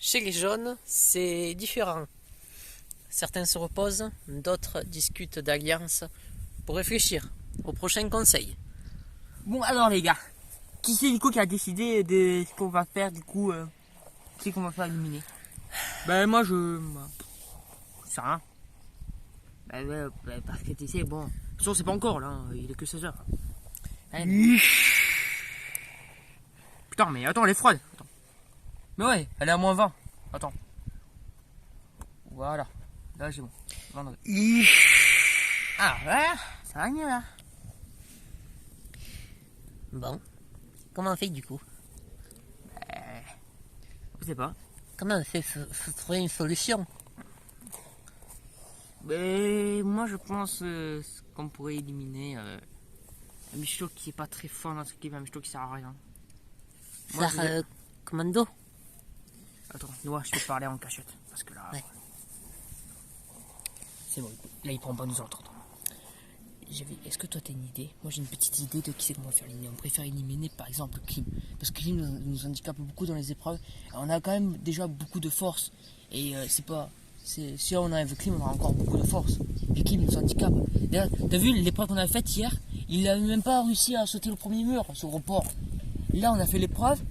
Chez les jaunes, c'est différent. Certains se reposent, d'autres discutent d'alliance pour réfléchir au prochain conseil. Bon alors les gars, qui c'est du coup qui a décidé de ce qu'on va faire du coup qui c'est qu'on va faire éliminer? Ben moi je sais rien. Parce que tu sais, bon, de toute façon c'est pas encore là, il est que 16h. Putain mais attends elle est froide. Attends. Mais ouais, elle est à -20. Attends. Voilà, là j'ai bon. Ah voilà, ça va mieux là. Bon, comment on fait du coup? Je sais pas. Comment on fait se trouver une solution? Mais moi je pense qu'on pourrait éliminer un Michto qui est pas très fort dans ce équipe, un Michto qui sert à rien. Moi, Commando? Attends, Noah, je peux te parler en cachette. Parce que là. Ouais. C'est bon, là il prend pas nous entendre. Est-ce que toi t'as une idée? Moi j'ai une petite idée de qui c'est qu'on va faire éliminer. On préfère éliminer par exemple Klim. Parce que Klim nous handicape beaucoup dans les épreuves. Et on a quand même déjà beaucoup de force. Et si on enlève Klim, on aura encore beaucoup de force. Et Klim nous handicape. D'ailleurs, t'as vu l'épreuve qu'on a faite hier? Il n'a même pas réussi à sauter le premier mur sur le report. Là on a fait l'épreuve.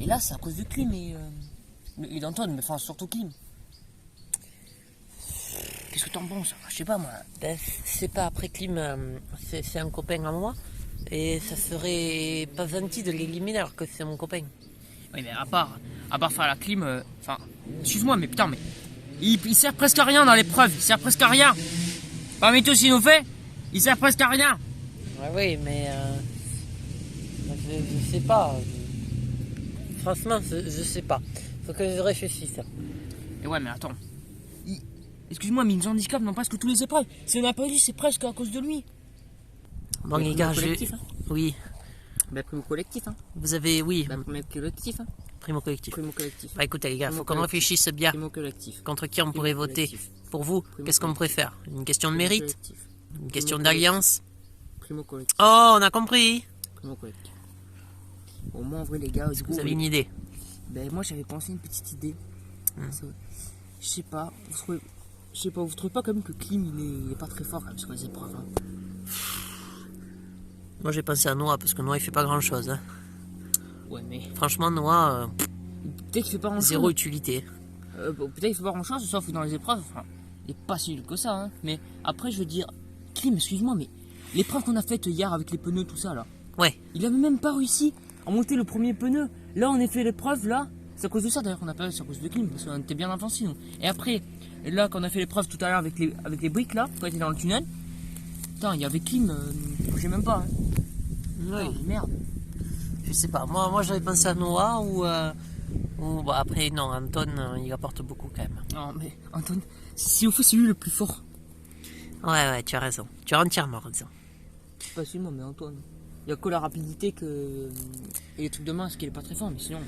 Et là c'est à cause de Klim et d'Anton, mais enfin surtout Klim. Qu'est-ce que t'en penses? Je sais pas moi. Ben, c'est pas après Klim, c'est un copain à moi. Et ça serait pas gentil de l'éliminer alors que c'est mon copain. Oui mais à part faire la clim, enfin, excuse-moi mais putain mais il sert presque à rien dans l'épreuve, il sert presque à rien. Parmi tout ce qu'il nous fait, il sert presque à rien. Ouais, oui, mais je sais pas. Franchement, je sais pas. Faut que je réfléchisse. Et ouais mais attends. Excuse-moi mais il nous handicape dans presque tous les épreuves. Si on n'a pas dit c'est presque à cause de lui. Bon les gars, oui. Bah primo collectif hein. Vous avez, oui. Bah primo collectif hein. Primo collectif. Primo collectif. Bah écoutez les gars, faut qu'on réfléchisse bien. Primo collectif. Contre qui on pourrait voter? Pour vous, qu'est-ce qu'on préfère? Une question de mérite? Une question d'alliance? Primo collectif. Oh, on a compris. Primo collectif. Bon moi en vrai les gars, Vous avez une idée? Ben moi j'avais pensé une petite idée. Je sais pas, vous trouvez pas quand même que Klim il est pas très fort quand même sur les épreuves hein. Moi j'ai pensé à Noah parce que Noah il fait pas grand chose. Hein. Ouais mais. Franchement Noah, peut-être qu'il fait pas grand chose. Zéro utilité. Peut-être qu'il fait pas grand chose, sauf dans les épreuves. Enfin, il est pas si nul que ça hein. Mais après je veux dire, Klim, excuse-moi, mais l'épreuve qu'on a faite hier avec les pneus, tout ça là. Ouais. Il avait même pas réussi à monter le premier pneu. Là on a fait l'épreuve là. C'est à cause de ça d'ailleurs qu'on a pas, c'est à cause de Klim, parce qu'on était bien avancé nous. Et après, là quand on a fait l'épreuve tout à l'heure avec les briques là, quand on était dans le tunnel, putain il y avait Klim, j'ai même pas. Hein. Oui. Oh, merde. Je sais pas, moi j'avais pensé à Noah ou bah, après non, Anton il apporte beaucoup quand même. Non mais Anton, si au fond c'est lui le plus fort. Ouais, tu as raison, tu as entièrement raison. Pas seulement mais Antoine. Il y a que la rapidité et les trucs de main, parce qu'il est pas très fort, mais sinon.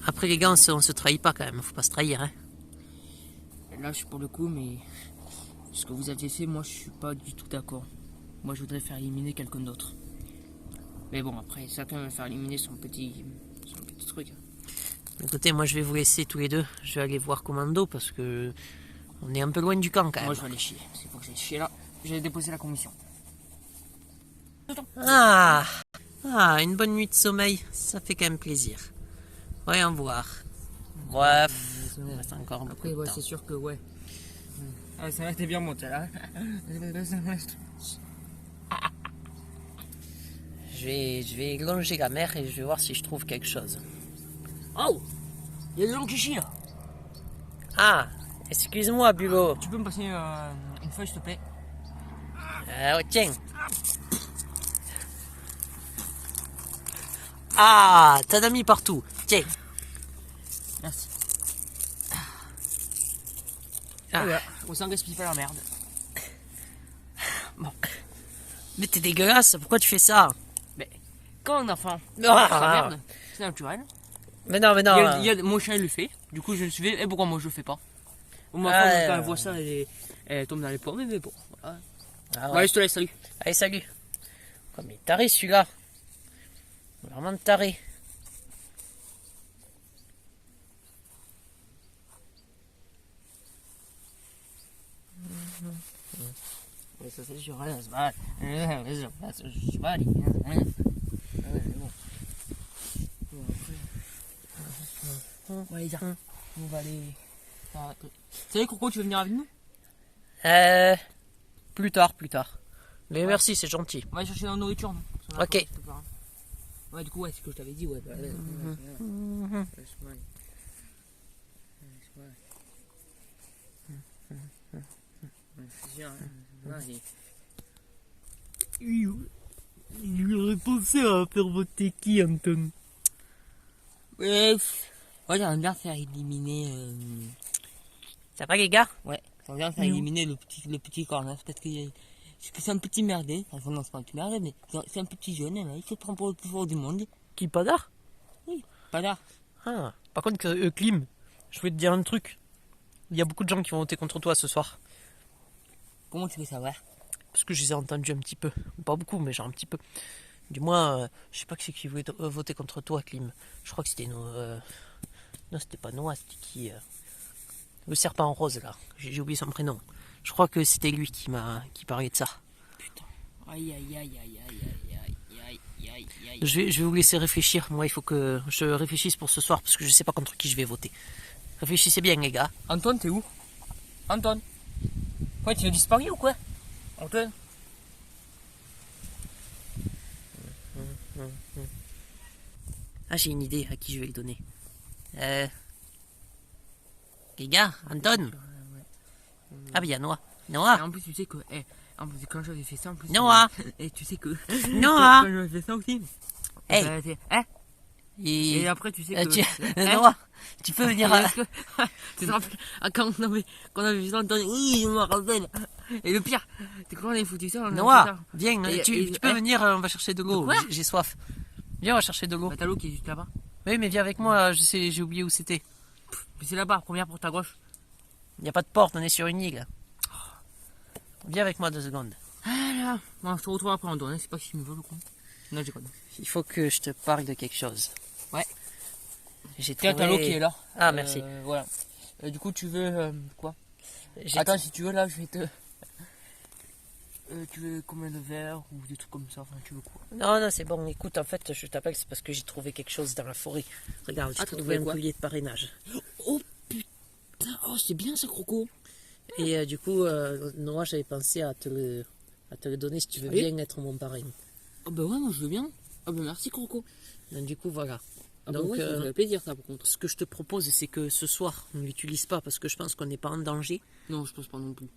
Après les gars, on se trahit pas quand même, faut pas se trahir. Hein. Là, je suis pour le coup, mais ce que vous avez fait, moi, je suis pas du tout d'accord. Moi, je voudrais faire éliminer quelqu'un d'autre. Mais bon, après, chacun va faire éliminer son petit truc. Écoutez, moi je vais vous laisser tous les deux. Je vais aller voir Commando parce que on est un peu loin du camp quand même. Moi, je vais aller chier. C'est pour que j'aille chier là. J'ai déposé la commission. Ah, une bonne nuit de sommeil, ça fait quand même plaisir. Voyons voir. Bref, il reste encore beaucoup après, de ouais, temps. c'est sûr que ouais. Ah, ça va, t'es bien monté là. Je vais longer la mer et je vais voir si je trouve quelque chose. Oh, il y a des gens qui chient là. Ah, excuse-moi, Bulo. Tu peux me passer une feuille, s'il te plaît? Tiens. Ah, t'en as mis partout. Tiens. Merci. Ah. Voilà, on s'en gaspille pas la merde. Bon. Mais t'es dégueulasse, pourquoi tu fais ça? Mais quand on a faim, Ah. merde, c'est naturel. Mais non. Mon chat il le fait, du coup je le suivais, et pourquoi moi je le fais pas? Ma Ah, femme quand elle voit ça, elle tombe dans les pommes, mais bon. Voilà. Ah ouais. Bon, allez, je te laisse, salut. Allez, salut. Comme il est taré celui-là. Vraiment taré. Ouais, ça c'est sûr, hein, c'est pas... Je sais pas, allez. Bon, allez, dire. On va aller... Salut Coco, tu veux venir avec nous? Plus tard. Mais merci, c'est gentil. On va aller chercher la nourriture. Non, Ok. Ouais, du coup, ouais, c'est ce que je t'avais dit, ouais. J'aurais pensé à faire voter qui, Anton? Ouais, j'aimerais bien faire éliminer... Ça va, les gars? Ouais, j'aimerais bien faire éliminer le petit cornet, parce que c'est un petit merdé. Enfin, non, c'est pas un petit merdé, mais c'est un petit jeune, là. Il se prend pour le plus fort du monde. Qui, Padar? Oui, pas là. Ah, par contre, Klim, je voulais te dire un truc. Il y a beaucoup de gens qui vont voter contre toi ce soir. Comment tu veux savoir? Parce que je les ai entendus un petit peu. Pas beaucoup, mais genre un petit peu. Du moins, je sais pas qui c'est qui voulait voter contre toi, Klim. Je crois que c'était non, c'était pas Noah, c'était qui le serpent en rose, là. J'ai oublié son prénom. Je crois que c'était lui qui parlait de ça. Putain. Aïe. Je vais vous laisser réfléchir. Moi, il faut que je réfléchisse pour ce soir parce que je sais pas contre qui je vais voter. Réfléchissez bien, les gars. Anton, t'es où? Anton? Ouais, tu as disparu ou quoi? Anton? Ah, j'ai une idée à qui je vais le donner. Les gars, Anton. Ah, ben il y a Noah. Noah. Et en plus, tu sais que... en plus, quand j'avais fait ça, en plus... Noah. Et tu sais que... Noah. Quand j'avais fait ça aussi... Hey. Et après, tu sais que... Noah, tu peux venir... Tu te rappelles quand on avait vu ça, Anton, oui, je me rappelle. Et le pire, c'est quand on avait foutu ça... Noah, viens, Et- tu et- peux venir, on va chercher de l'eau. Quoi? J'ai soif. Viens, on va chercher de l'eau. Bah, t'as l'eau qui est juste là-bas. Oui, mais viens avec moi, j'ai oublié où c'était. Mais c'est là-bas, première porte à gauche. Il n'y a pas de porte, on est sur une île. Viens avec moi 2 secondes. Ah là. Bon, je te retrouve après, Anton, c'est pas si tu me veux, le con. Non, j'ai pas. Il faut que je te parle de quelque chose. Ouais. J'ai Tiens, trouvé... t'as l'eau qui est là. Ah, merci. Voilà. Du coup, tu veux quoi? J'ai- Attends, si tu veux, là, je vais te... tu veux combien de verres ou des trucs comme ça? Enfin, tu veux quoi? Non, c'est bon. Écoute, en fait, je t'appelle, c'est parce que j'ai trouvé quelque chose dans la forêt. Regarde, j'ai Ah, t'as trouvé trouvé un quoi? collier de parrainage. Oh putain, oh c'est bien ça, Croco. Et du coup, Noah, j'avais pensé à te le donner si tu veux Allez. bien être mon parrain. Ah bah ouais, moi je veux bien. Ah bah merci, Croco. Donc, du coup, voilà. Ah bah Donc, ouais, ça fait plaisir ça, par contre. ce que je te propose, c'est que ce soir, on ne l'utilise pas parce que je pense qu'on n'est pas en danger Non, je pense pas non plus.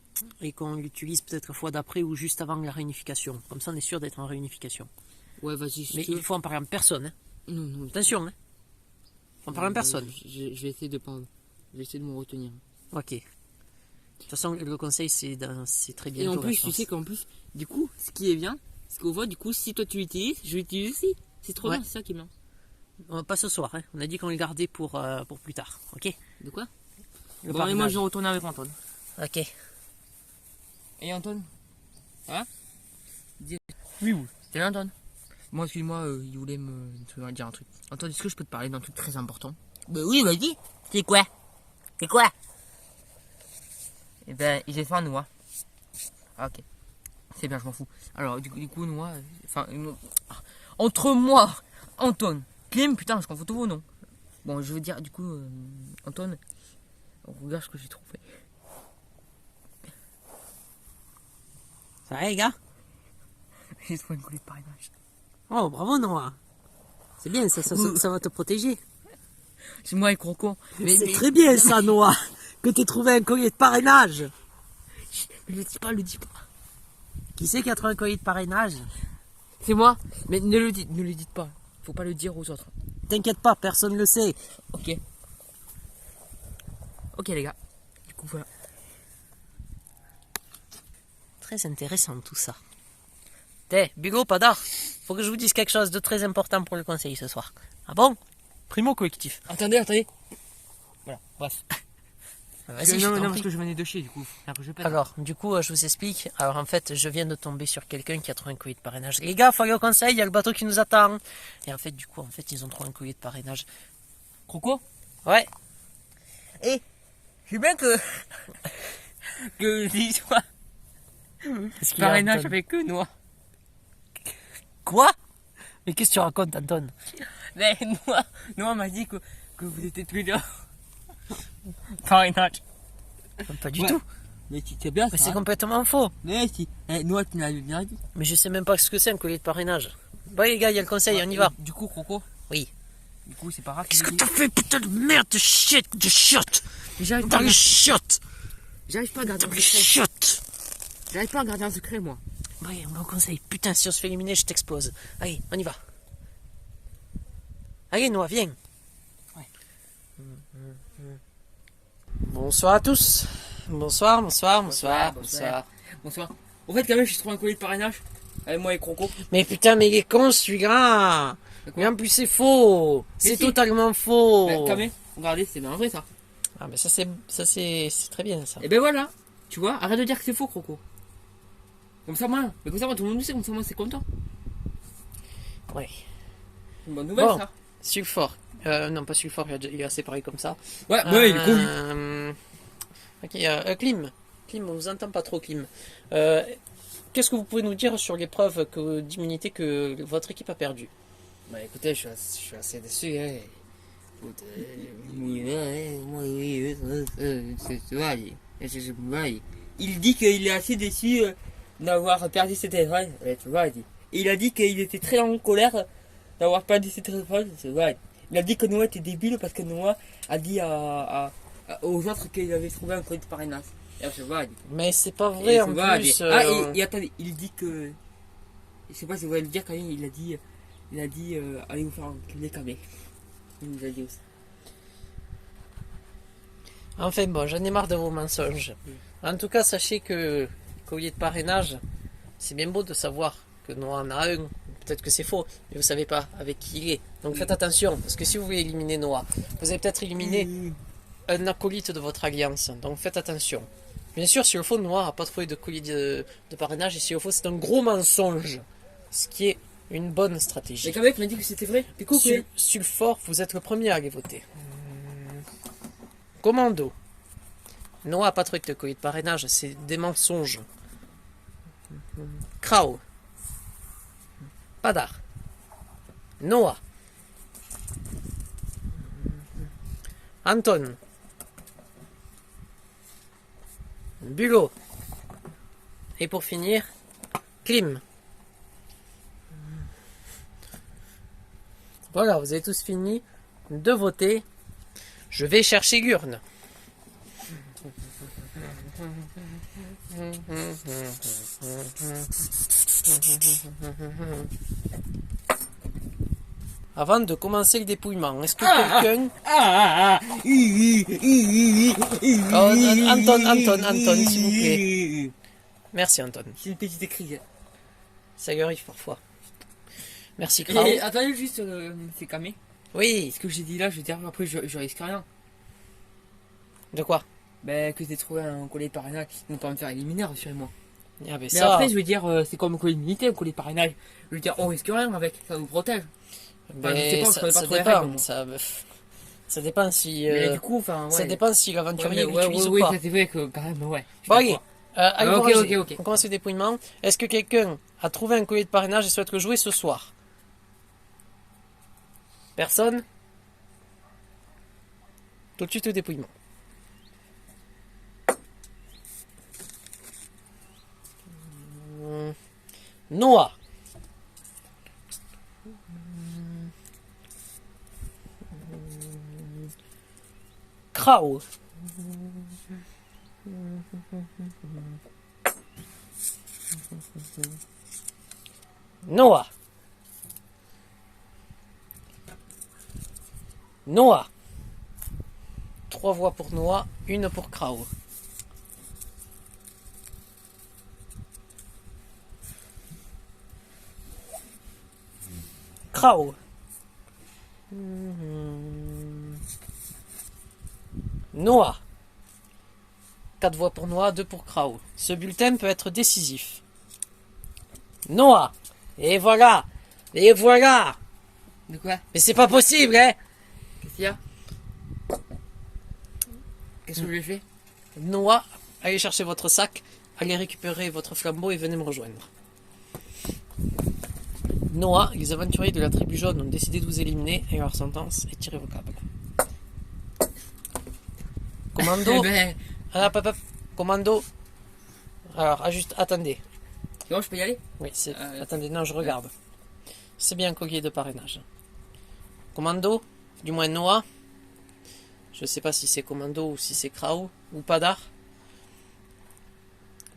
et qu'on l'utilise peut-être la fois d'après ou juste avant la réunification. Comme ça, on est sûr d'être en réunification. Ouais, vas-y, si Mais tu veux. il faut en parler en personne. Hein. Non. Attention, hein. On parle en personne. Je vais essayer de pas... Je vais essayer de me retenir. Ok. De toute façon, le conseil, c'est très bien. Et en plus, tu sais qu'en plus, du coup, ce qui est bien, c'est qu'on voit, du coup, si toi tu l'utilises, je l'utilise aussi. C'est trop Ouais. bien, c'est ça qui est bien. Pas ce soir, hein. On a dit qu'on le gardait pour plus tard. Ok. De quoi? Le Bon, allez, moi parrainage. je vais retourner avec Anton. Ok. Et Anton? Ça va? Oui. C'est là, Anton? Moi, excuse-moi, il voulait me dire un truc. Anton, est-ce que je peux te parler d'un truc très important? Bah oui, vas-y. C'est quoi? C'est quoi? Eh ben, j'ai faim, Noah. Ah, ok. C'est bien, je m'en fous. Alors, du coup, Noah... entre moi, Anton, Clem, putain, je confonds tous vos noms. Bon, je veux dire, du coup, Anton, regarde ce que j'ai trouvé. Ça va, les gars? J'ai trouvé une collier de parrainage. Oh, bravo, Noah. C'est bien, ça va te protéger. C'est moi et Croco. C'est très bien, ça, Noah, que tu aies trouvé un collier de parrainage. Mais le dis pas. Qui c'est qui a trouvé un collier de parrainage? C'est moi. Mais ne le dites pas. Faut pas le dire aux autres. T'inquiète pas, personne ne le sait. Ok. Ok, les gars. Du coup, voilà. Très intéressant tout ça. Bigot, Padar, faut que je vous dise quelque chose de très important pour le conseil ce soir. Ah bon? Primo collectif. Attendez. Voilà, bref. Vas-y, je t'en parce prie. que je venais de chier, du coup. Alors, du coup, je vous explique. Alors, en fait, je viens de tomber sur quelqu'un qui a trouvé un collier de parrainage. Les gars, faut aller au conseil, il y a le bateau qui nous attend. Et en fait, du coup, ils ont trouvé un collier de parrainage. Croco? Ouais. Et, je sais bien que je dis quoi. Qu'est-ce qu'il y a, Parrainage Anton? avec Noah. Quoi? Mais qu'est-ce que tu racontes, Anton? Mais Noah m'a dit que vous étiez tous les deux. Parrainage. Pas du Ouais. tout. Mais tu sais bien Mais ça. c'est Hein. complètement faux. Mais si. Noah, tu l'as bien dit. Mais je sais même pas ce que c'est un collier de parrainage. Bon les gars, il y a le conseil, on y va. Du coup, Croco. Oui. Du coup, c'est pas grave. Qu'est-ce que t'as fait, putain de merde de shit, de chiotte? J'arrive Dans les chiottes. pas à garder Dans un les secret. chiottes. J'arrive pas à garder un secret, moi. Oui, bon conseil. Putain, si on se fait éliminer, je t'explose. Allez, on y va. Allez, Noah, viens. Ouais. Bonsoir à tous. Bonsoir. Bonsoir. Au fait, quand même, j'ai trouvé un collier de parrainage. Avec moi et Croco. Mais putain, mais il est con celui-là. Mais en plus, c'est faux. C'est si. totalement faux. Mais quand même, regardez, c'est bien vrai ça. Ah, mais ça, c'est très bien, ça. Et ben voilà. Tu vois, arrête de dire que c'est faux, Croco. Comme ça, moi, tout le monde le sait, comme ça, moi, c'est content. Ouais. C'est une bonne nouvelle, Bon. ça. Sulfort. Non, pas sulfort, il est assez pareil comme ça. Ouais, il est con. Ok, Clim. Clim, on vous entend pas trop, Clim. Qu'est-ce que vous pouvez nous dire sur l'épreuve d'immunité que votre équipe a perdue? Bah écoutez, je suis assez déçu. Hein. Il dit qu'il est assez déçu d'avoir perdu cette épreuve. Tu vois, il a dit qu'il était très en colère d'avoir perdu cette épreuve. Il a dit que Noah était débile parce que Noah a dit aux autres qu'il avait trouvé un collier de parrainage. Mais c'est pas vrai en plus. Et attendez, il dit que. Je sais pas si vous allez le dire quand même, il a dit allez vous faire enculer Kamé. Il nous a dit aussi. Enfin bon, j'en ai marre de vos mensonges. En tout cas, sachez que collier de parrainage, c'est bien beau de savoir que Noah en a un. Peut-être que c'est faux, mais vous savez pas avec qui il est. Donc faites attention, parce que si vous voulez éliminer Noah, vous allez peut-être éliminer un acolyte de votre alliance. Donc faites attention. Bien sûr, si au fond Noah n'a pas trouvé de collier de parrainage, et si au fond c'est un gros mensonge, ce qui est une bonne stratégie. Mais quand même, il m'a dit que c'était vrai. Du coup, Sulfort, vous êtes le premier à aller voter. Commando. Noah n'a pas trouvé de collier de parrainage, c'est des mensonges. Krau. Padar. Noah. Anton. Bulot. Et pour finir, Klim. Voilà, vous avez tous fini de voter. Je vais chercher l'urne. Avant de commencer le dépouillement, est-ce que quelqu'un... Anton, s'il vous plaît. Merci, Anton. C'est une petite crise. Ça lui arrive parfois. Merci, Krau. Et attendez juste, c'est Kamé. Oui. Ce que j'ai dit là, je veux dire, après, je risque rien. De quoi? Ben, que j'ai trouvé un collier de parrainage, ils vont pas me faire éliminer, rassurez-moi. Ah, Mais après, je veux dire, c'est comme un collier d'immunité, un collier de parrainage. Je veux dire, on risque rien avec, ça nous protège. Enfin, je sais pas, je connais pas trop les règles, moi. Ça dépend si... Mais du coup, enfin, ouais. Ça dépend si l'aventurier l'utilise ou oui, pas. ça c'est vrai que quand même, ouais. Bon, allez. Allez, ok, vous ranger. ok. On commence le dépouillement. Est-ce que quelqu'un a trouvé un collier de parrainage et souhaite le jouer ce soir? Personne? Tout de suite le dépouillement. Noah. Krau. Noah. Noah. 3 voix pour Noah, 1 pour Krau. Krau. Noah. 4 voix pour Noah, 2 pour Krau. Ce bulletin peut être décisif. Noah. Et voilà. Et voilà. De quoi? Mais c'est pas possible, hein. Qu'est-ce qu'il y a? Qu'est-ce que j'ai fait? Noah, allez chercher votre sac. allez récupérer votre flambeau et venez me rejoindre. Noah, les aventuriers de la tribu jaune ont décidé de vous éliminer et leur sentence est irrévocable. Commando. Eh ben, Ah, papa. Commando. Alors, juste, attendez. c'est bon, je peux y aller? Oui, c'est. Attendez, non, je regarde. C'est bien un collier de parrainage. Commando, du moins Noah. Je sais pas si c'est Commando ou si c'est Krao ou Padar.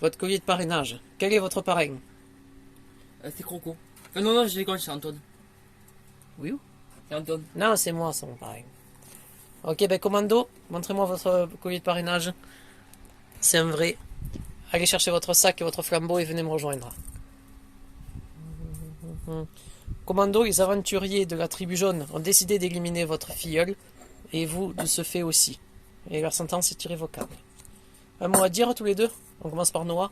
Votre collier de parrainage. Quel est votre parrain? C'est Croco. Enfin, non, je rigole, c'est Antoine. Oui ou? C'est Antoine. Non, c'est moi, c'est mon parrain. Ok, ben Commando, montrez-moi votre collier de parrainage. C'est un vrai. Allez chercher votre sac et votre flambeau et venez me rejoindre. Commando, les aventuriers de la tribu jaune ont décidé d'éliminer votre filleul et vous de ce fait aussi. Et leur sentence est irrévocable. Un mot à dire tous les deux? On commence par Noah.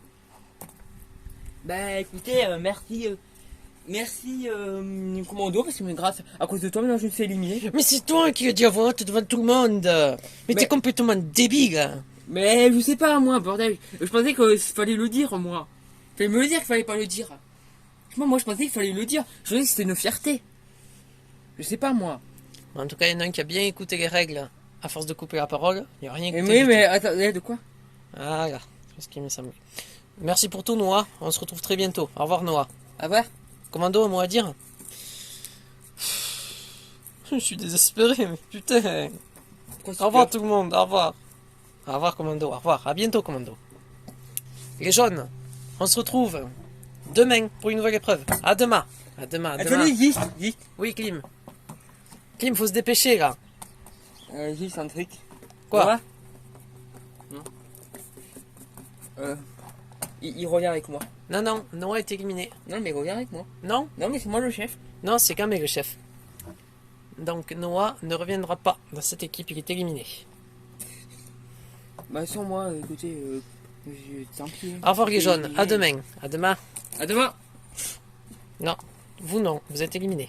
Bah écoutez, merci Commando, parce que grâce à cause de toi maintenant je me suis éliminé. Mais c'est toi qui as dit à voix haute devant tout le monde. Mais t'es complètement débile. Mais je sais pas moi, bordel. Je pensais qu'il fallait le dire moi. Fallait me le dire qu'il fallait pas le dire. Moi je pensais qu'il fallait le dire. Je pensais que c'était une fierté. Je sais pas moi. En tout cas, il y en a un qui a bien écouté les règles. À force de couper la parole, il n'y a rien écouté. Mais attends, de quoi? Ah là, c'est ce qui me semble. Merci pour tout Noah, on se retrouve très bientôt. Au revoir Noah. À voir. Commando, un mot à dire? Je suis désespéré, mais putain. Au revoir tout le monde, au revoir. Au revoir Commando, au revoir. À bientôt Commando. Les jaunes, on se retrouve demain pour une nouvelle épreuve. À demain. À demain, à demain. Attendez, juste. Oui Klim. Klim, faut se dépêcher là. Juste un truc. Quoi? Non. Il revient avec moi. Non, Noah est éliminé. Non, mais il revient avec moi. Non, mais c'est moi le chef. non, c'est Kamé le chef. Donc Noah ne reviendra pas dans cette équipe, il est éliminé. Bah, sans moi, écoutez, tant pis. Au revoir les jaunes, à demain. À demain. À demain. Non, vous non, vous êtes éliminé.